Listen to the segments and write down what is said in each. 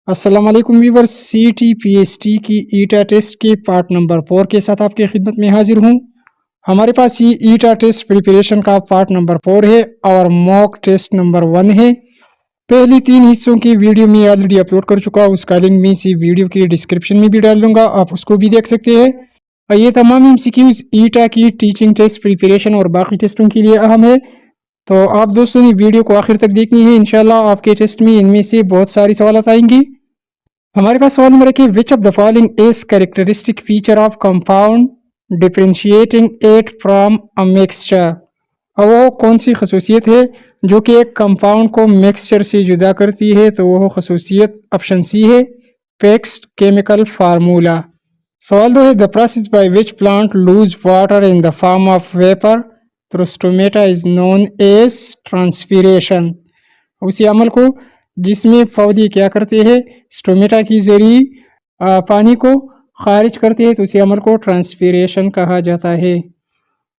अस्सलाम वालेकुम viewers, CTPST की ईटा टेस्ट के पार्ट नंबर 4 के साथ आपकी खिदमत में हाजिर हूँ। हमारे पास ये ईटा टेस्ट प्रिपरेशन का पार्ट नंबर 4 है और मॉक टेस्ट नंबर 1 है। पहली 3 हिस्सों की वीडियो मैं ऑलरेडी अपलोड कर चुका हूँ, उसका लिंक मैं इसी वीडियो की डिस्क्रिप्शन में भी डाल दूंगा, आप उसको भी देख सकते हैं। और ये तमाम MCQs ईटा की टीचिंग टेस्ट प्रिपरेशन और बाकी टेस्टों के लिए अहम है, तो आप दोस्तों ने वीडियो को आखिर तक देखनी है। इंशाल्लाह आपके टेस्ट में इनमें से बहुत सारी सवाल आएंगी। हमारे पास सवाल नंबर 1 है, विच of the following is characteristic feature of compound differentiating it from a mixture. और वो कौन सी खसूसियत है जो कि एक कंपाउंड को मिक्सचर से जुदा करती है? तो वो खसूसियत ऑप्शन सी है, फिक्स्ड केमिकल फार्मूला। सवाल 2 है, the process by which plant lose water in the form of vapour through stomata is known as transpiration. उसी अमल को जिसमें पौधे क्या करते हैं, स्टोमेटा की जरिए पानी को खारिज करते हैं, तो उसी अमल को ट्रांसपीरेशन कहा जाता है।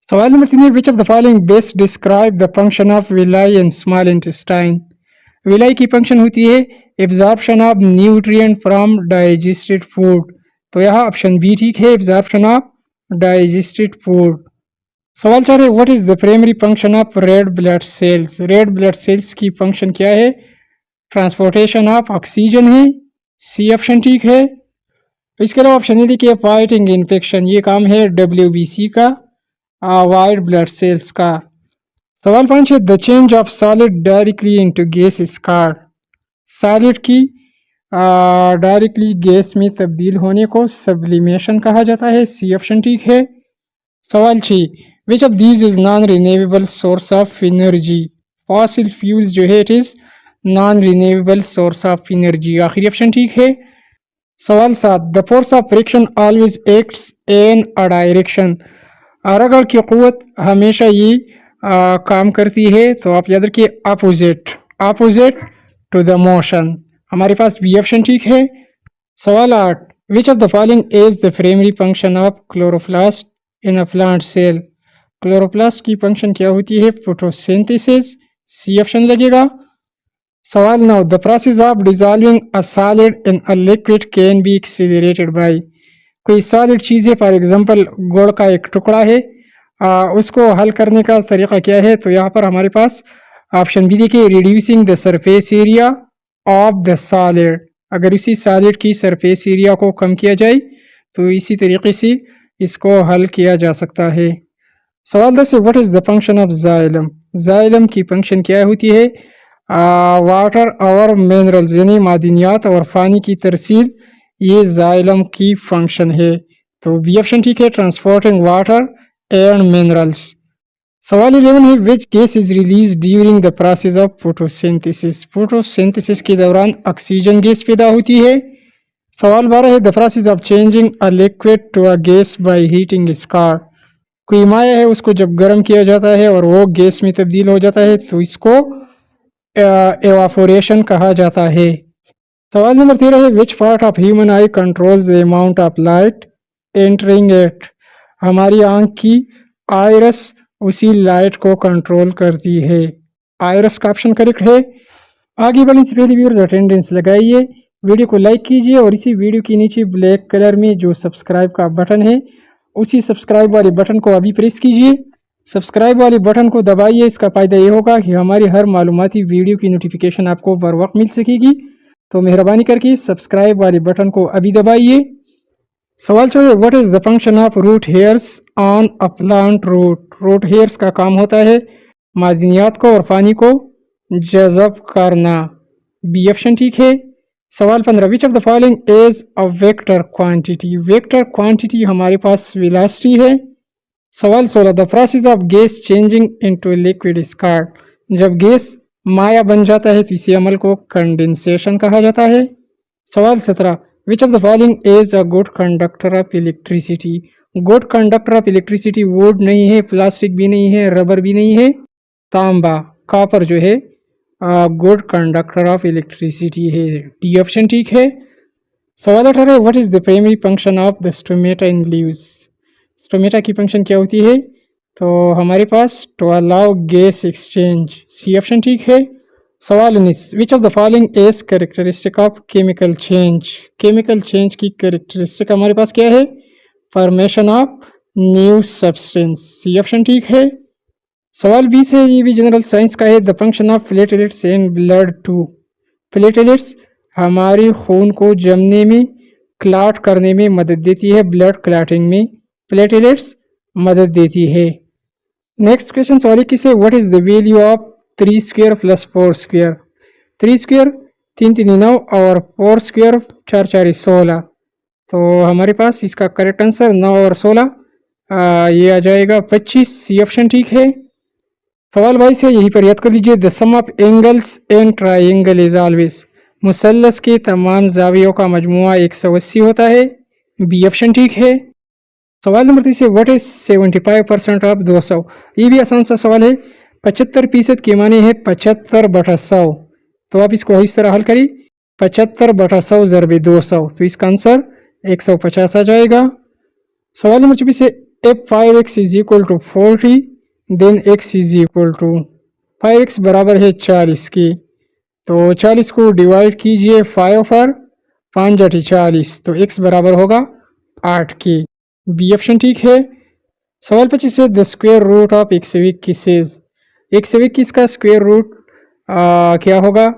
सवाल नंबर 3 है, विच of the following best describe the function of villi in small intestine. Villi की फंक्शन होती है absorption of nutrient from digested food. तो यहाँ ऑप्शन बी ठीक है, एब्जॉर्प्शन ऑफ डाइजेस्टेड फूड। सवाल 4 है, what is the primary function of red blood cells. Red blood cells की फंक्शन क्या है? ट्रांसपोर्टेशन ऑफ ऑक्सीजन है, सी ऑप्शन ठीक है। इसके अलावा ऑप्शन ए देखिए, फाइटिंग इन्फेक्शन, ये काम है WBC का, वाइट ब्लड सेल्स का। सवाल 5 है, the change of solid directly into gas is called. Solid की डायरेक्टली गैस में तब्दील होने को सब्लिमेशन कहा जाता है, सी ऑप्शन ठीक है। सवाल 6, which of these is non renewable source of energy. Fossil fuels जो है it is non renewable source of energy, आखिरी ऑप्शन ठीक है। सवाल 7, the force of friction always acts in a direction. रगड़ की क़ुव्वत हमेशा ये काम करती है, तो आप याद रखिए अपोजिट टू द मोशन। हमारे पास बी ऑप्शन ठीक है। सवाल 8, which of the following is the primary function of chloroplast in a plant cell. Chloroplast की फंक्शन क्या होती है? फोटोसिंथेसिस, सी ऑप्शन लगेगा। सवाल 9, the process of dissolving a solid in a liquid can be accelerated by. कोई solid चीज़ है, for example गुड़ का एक टुकड़ा है, उसको हल करने का तरीका क्या है? तो यहाँ पर हमारे पास ऑप्शन बी देखिए, reducing the surface area of the solid. अगर इसी सॉलिड की सरफेस एरिया को कम किया जाए तो इसी तरीके से इसको हल किया जा सकता है। सवाल 10 है, what is the function of xylem. Xylem की फंक्शन क्या होती है? वाटर और मिनरल्स यानी मादनियात और पानी की तरसील, ये जाइलम की फंक्शन है, तो बी ऑप्शन ठीक है, ट्रांसपोर्टिंग वाटर एंड मिनरल्स। सवाल 11 है, which gas is release during the process of photosynthesis. Photosynthesis के दौरान ऑक्सीजन गैस पैदा होती है। सवाल 12 है, the process of changing a liquid to a gas by heating is called. कोई माया है, उसको जब गर्म किया जाता है और वो गैस में तब्दील हो जाता है, तो इसको एवापोरेशन कहा जाता है। सवाल नंबर 13 है, which part of human I controls the amount of light entering it. हमारी आंख की आयरस उसी लाइट को कंट्रोल करती है, आयरस का ऑप्शन करेक्ट है। आगे बढ़ने से पहले व्यूअर्स अटेंडेंस लगाइए, वीडियो को लाइक कीजिए और इसी वीडियो के नीचे ब्लैक कलर में जो सब्सक्राइब का बटन है, उसी सब्सक्राइब वाले बटन को अभी प्रेस कीजिए। सब्सक्राइब वाले बटन को दबाइए, इसका फ़ायदा ये होगा कि हमारी हर मालूमाती वीडियो की नोटिफिकेशन आपको बर वक्त मिल सकेगी, तो मेहरबानी करके सब्सक्राइब वाले बटन को अभी दबाइए। सवाल 14, what is the function of root hairs on a plant root. Root hairs का काम होता है मादनियात को और पानी को जज़ब करना, बी ऑप्शन ठीक है। सवाल 15, विच of the following is a vector quantity. Vector quantity हमारे पास वेलोसिटी है। सवाल 16, the process of gas changing into liquid is called. जब गैस माया बन जाता है तो इसी अमल को कंडेंसेशन कहा जाता है। सवाल 17, विच of the following is a good conductor of electricity. Good conductor of electricity would नहीं है, प्लास्टिक भी नहीं है, रबर भी नहीं है, तांबा कॉपर जो है गुड कंडक्टर ऑफ इलेक्ट्रिसिटी है, डी ऑप्शन ठीक है। सवाल 18, what is the primary function of the stomata in leaves. Stomata की फंक्शन क्या होती है? तो हमारे पास to allow gas exchange, C option ठीक है। सवाल 19, which of the following is characteristic of chemical change. Chemical change की कैरेक्टरिस्टिक हमारे पास क्या है? Formation of new substance, C option ठीक है। सवाल 20 है, ये भी जनरल साइंस का है। The function of platelets in blood to. Platelets हमारे खून को जमने में, क्लॉट करने में मदद देती है, ब्लड क्लॉटिंग में प्लेटलेट्स मदद देती है। नेक्स्ट क्वेश्चन सवाल 21 है, what is the value of 3 square plus 4 square. 3 square 3 3 9 और 4 स्क्वायर 4 4 16। तो हमारे पास इसका करेक्ट आंसर 9 और 16 ये आ जाएगा 25, सी ऑप्शन ठीक है। सवाल 22 है, यहीं पर याद कर लीजिए। The sum of angles in triangle is always. मुसल्लस के तमाम जावियों का मजमुआ 180 होता है, बी ऑप्शन ठीक है। सवाल नंबर 30 है, व्हाट इज 75% ऑफ 200। ये भी आसान सा सवाल है। 75% के माने है 75/100। तो आप इसको इस तरह हल करिए, 75/100 ज़रबे 200, तो इसका आंसर 150 आ जाएगा। सवाल नंबर 24 है, if 5x is equal to 40 then x is equal to 5x बराबर है 40 की। तो 40 को डिवाइड कीजिए 5 पर, 5 × 40, तो x बराबर होगा 8 की, बी ऑप्शन ठीक है। सवाल 25 है, the square root of 121 is. 121 का स्क्वायर रूट क्या होगा?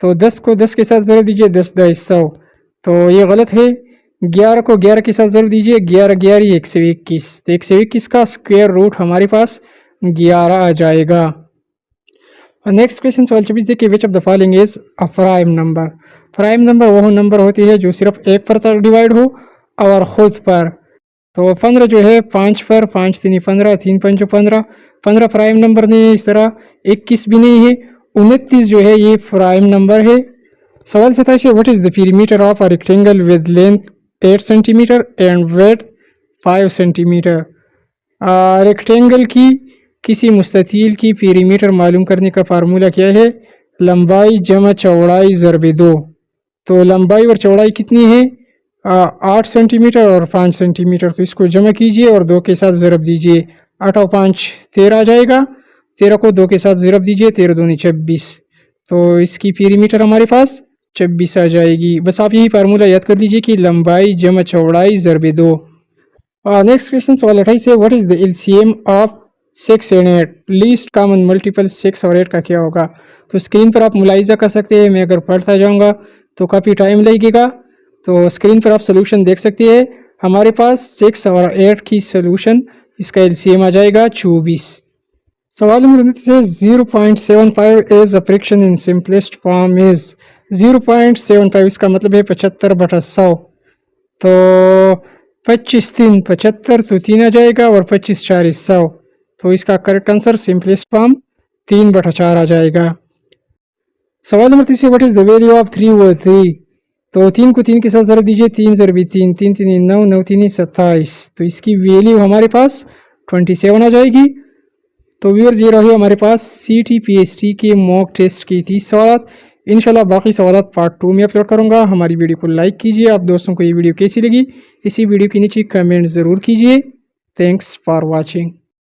तो 10 को 10 के साथ ज़रूर दीजिए, 10 10 100, तो ये गलत है। 11 को 11 के साथ ज़रूर दीजिए, 11 11 121, तो 121 का स्क्वायर रूट हमारे पास 11 आ जाएगा। और नेक्स्ट क्वेश्चन सवाल 24 देखिए, विच of the following is a prime number. Prime number वह नंबर होती है जो सिर्फ एक पर डिवाइड हो और ख़ुद पर। तो 15 जो है 5 पर, 5 3 15, 3 5 15, 15 प्राइम नंबर नहीं है। इस तरह 21 भी नहीं है। 29 जो है ये प्राइम नंबर है। सवाल 27 है, what is the perimeter of a rectangle with length 8 centimetre and width 5 centimetre. Rectangle की किसी मुस्ततील की पीरीमीटर मालूम करने का फार्मूला क्या है? लंबाई जमा चौड़ाई ज़रबे 2। तो लंबाई और चौड़ाई कितनी है? 8 सेंटीमीटर और 5 सेंटीमीटर। तो इसको जमा कीजिए और 2 के साथ ज़रब दीजिए, 8 और 5 13 आ जाएगा। 13 को 2 के साथ ज़रब दीजिए, 13 दूनी 26, तो इसकी पीरीमीटर हमारे पास 26 आ जाएगी। बस आप यही फार्मूला याद कर लीजिए कि लंबाई जमा चौड़ाई ज़रबे 2। नेक्स्ट क्वेश्चन सवाल 28 है, what is the LCM of 6 and 8। Least common multiple 6 और 8 का क्या होगा? तो स्क्रीन पर आप मुलाहिजा कर सकते हैं। मैं अगर पढ़ता जाऊँगा तो काफ़ी टाइम लगेगा, तो स्क्रीन पर आप सोल्यूशन देख सकते हैं। हमारे पास 6 और 8 की सोल्यूशन, इसका एलसीएम आ जाएगा 24। सवाल number 0.75 is a fraction in simplest form is. 0.75 इसका मतलब है 75/100। तो 25 3 75, तो 3 आ जाएगा, और 25 4 100, तो इसका करेक्ट आंसर सिंपलेस्ट फॉर्म 3/4 आ जाएगा। सवाल नंबर 30 है, what is the value of 3 over 3। तो 3 को 3 के साथ ज़रब दीजिए, 3 ज़रबी 3, 3 3 9, 9 3 27, तो इसकी वैल्यू हमारे पास 27 आ जाएगी। तो व्यूअर्स ये रही हमारे पास CT/PHT के मॉक टेस्ट की 30 सवाल। इंशाल्लाह बाकी सवाल पार्ट 2 में अपलोड करूँगा। हमारी वीडियो को लाइक कीजिए। आप दोस्तों को ये वीडियो कैसी लगी, इसी वीडियो के नीचे कमेंट ज़रूर कीजिए। Thanks for watching.